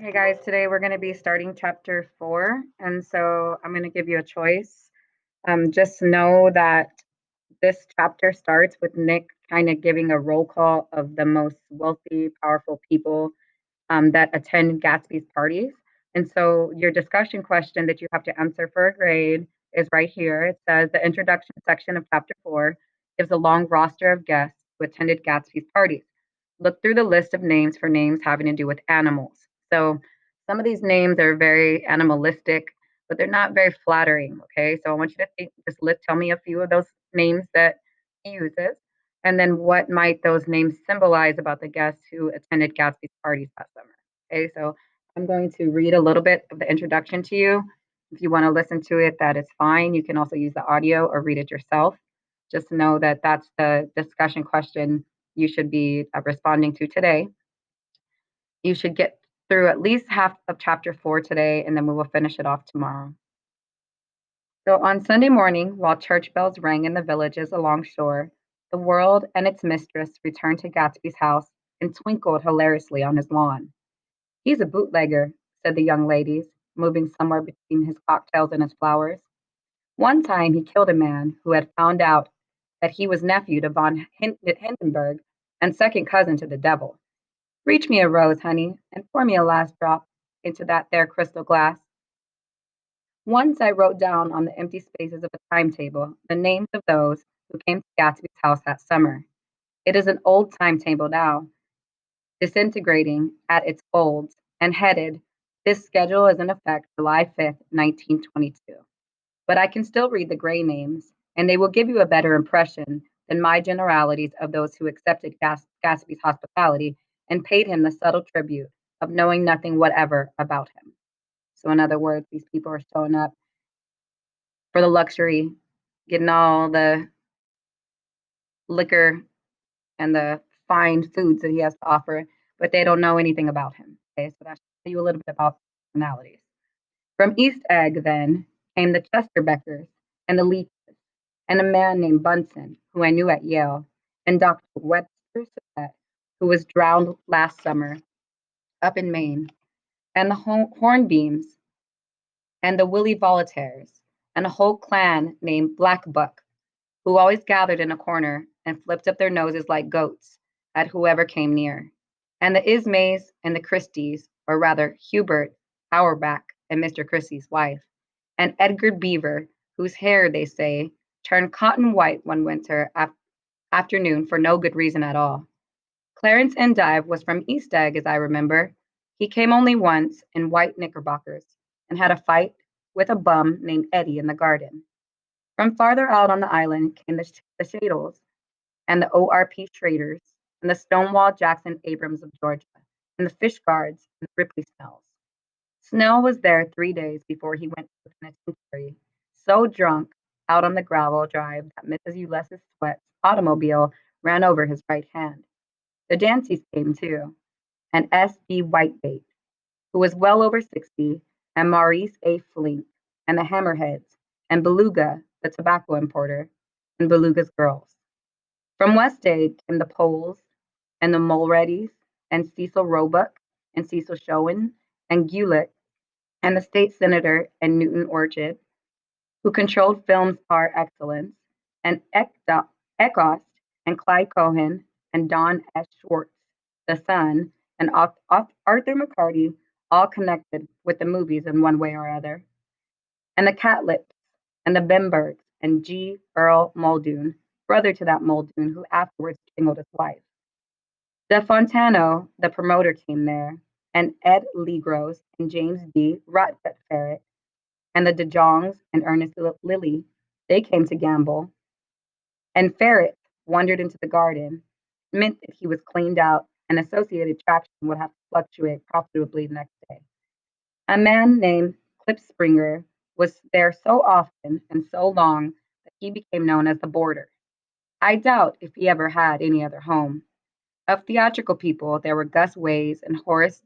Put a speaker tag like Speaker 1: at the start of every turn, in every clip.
Speaker 1: Hey guys, today we're going to be starting chapter 4. And so I'm going to give you a choice. Just know that this chapter starts with Nick kind of giving a roll call of the most wealthy, powerful people that attend Gatsby's parties. And so your discussion question that you have to answer for a grade is right here. It says the introduction section of chapter 4 gives a long roster of guests who attended Gatsby's parties. Look through the list of names for names having to do with animals. So some of these names are very animalistic, but they're not very flattering. Okay, so I want you to think, tell me a few of those names that he uses, and then what might those names symbolize about the guests who attended Gatsby's parties last summer. Okay, so I'm going to read a little bit of the introduction to you. If you want to listen to it, that is fine. You can also use the audio or read it yourself. Just know that that's the discussion question you should be responding to today. You should get through at least half of chapter 4 today, and then we will finish it off tomorrow. So on Sunday morning, while church bells rang in the villages along shore, the world and its mistress returned to Gatsby's house and twinkled hilariously on his lawn. He's a bootlegger, said the young ladies, moving somewhere between his cocktails and his flowers. One time he killed a man who had found out that he was nephew to von Hindenburg and second cousin to the devil. Reach me a rose, honey, and pour me a last drop into that there crystal glass. Once I wrote down on the empty spaces of a timetable the names of those who came to Gatsby's house that summer. It is an old timetable now, disintegrating at its folds, and headed, "This schedule is in effect July 5th, 1922." But I can still read the gray names, and they will give you a better impression than my generalities of those who accepted Gatsby's hospitality and paid him the subtle tribute of knowing nothing whatever about him. So, in other words, these people are showing up for the luxury, getting all the liquor and the fine foods that he has to offer, but they don't know anything about him. Okay, so that's tell you a little bit about personalities. From East Egg, then, came the Chesterbeckers and the Leaches, and a man named Bunsen, who I knew at Yale, and Dr. Webster Surratt, who was drowned last summer up in Maine, and the Hornbeams, and the Willie Voltaires, and a whole clan named Black Buck, who always gathered in a corner and flipped up their noses like goats at whoever came near, and the Ismays and the Christies, or rather Hubert Auerbach and Mr. Christie's wife, and Edgar Beaver, whose hair, they say, turned cotton white one winter afternoon for no good reason at all. Clarence Endive was from East Egg, as I remember. He came only once in white knickerbockers and had a fight with a bum named Eddie in the garden. From farther out on the island came the Shadles and the ORP Schraders and the Stonewall Jackson Abrams of Georgia and the Fish Guards and the Ripley Snells. Snell was there 3 days before he went to the penitentiary, so drunk out on the gravel drive that Mrs. Ulysses Sweat's automobile ran over his right hand. The Danceys came too, and S.D. Whitebait, who was well over 60, and Maurice A. Flink, and the Hammerheads, and Beluga, the tobacco importer, and Beluga's girls. From West Egg came the Poles, and the Mulreadys, and Cecil Roebuck, and Cecil Showen, and Gulick, and the state senator and Newton Orchid, who controlled films par excellence, and Eckhost, and Clyde Cohen, and Don S. Schwartz, the son, and Arthur McCarty, all connected with the movies in one way or other, and the Catlips, and the Bembergs, and G. Earl Muldoon, brother to that Muldoon who afterwards strangled his wife. De Fontano, the promoter, came there, and Ed Legros and James D. Rotgut Ferret, and the De Jongs and Ernest Lilly, they came to gamble, and Ferret wandered into the garden, meant that he was cleaned out, and associated traction would have to fluctuate profitably the next day. A man named Klipspringer was there so often and so long that he became known as the boarder. I doubt if he ever had any other home. Of theatrical people, there were Gus Ways and Horace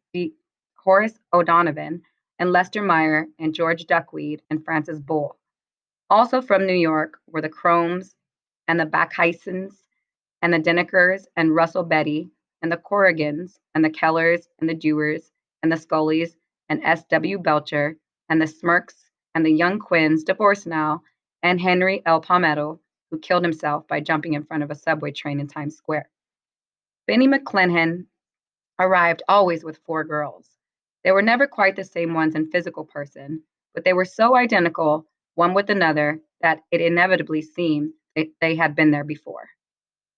Speaker 1: O'Donovan and Lester Meyer and George Duckweed and Francis Bull. Also from New York were the Cromes and the Backheisens and the Denekers and Russell Betty and the Corrigans and the Kellers and the Dewars and the Scullys and S.W. Belcher and the Smirks and the young Quinns, divorced now, and Henry L. Palmetto, who killed himself by jumping in front of a subway train in Times Square. Benny McClanahan arrived always with four girls. They were never quite the same ones in physical person, but they were so identical, one with another, that it inevitably seemed they had been there before.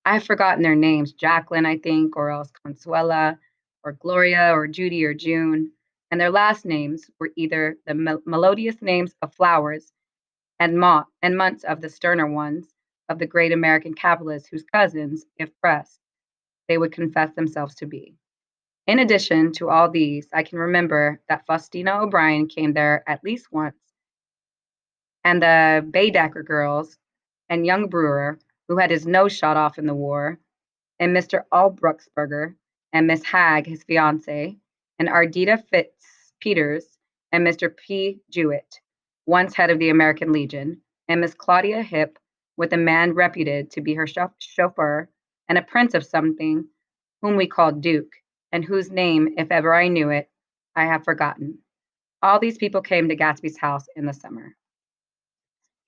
Speaker 1: I've forgotten their names, Jacqueline, I think, or else Consuela, or Gloria, or Judy, or June. And their last names were either the melodious names of flowers and months of the sterner ones of the great American capitalists whose cousins, if pressed, they would confess themselves to be. In addition to all these, I can remember that Faustina O'Brien came there at least once, and the Baedeker girls, and young Brewer, who had his nose shot off in the war, and Mr. Albruxberger, and Miss Hagg, his fiancée, and Ardita Fitz Peters, and Mr. P. Jewett, once head of the American Legion, and Miss Claudia Hip, with a man reputed to be her chauffeur, and a prince of something, whom we called Duke, and whose name, if ever I knew it, I have forgotten. All these people came to Gatsby's house in the summer.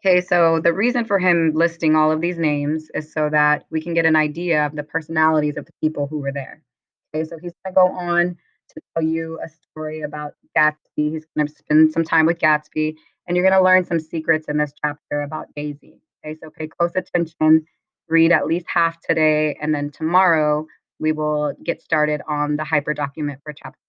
Speaker 1: Okay, so the reason for him listing all of these names is so that we can get an idea of the personalities of the people who were there. Okay, so he's going to go on to tell you a story about Gatsby. He's going to spend some time with Gatsby, and you're going to learn some secrets in this chapter about Daisy. Okay, so pay close attention, read at least half today, and then tomorrow we will get started on the hyperdocument for chapter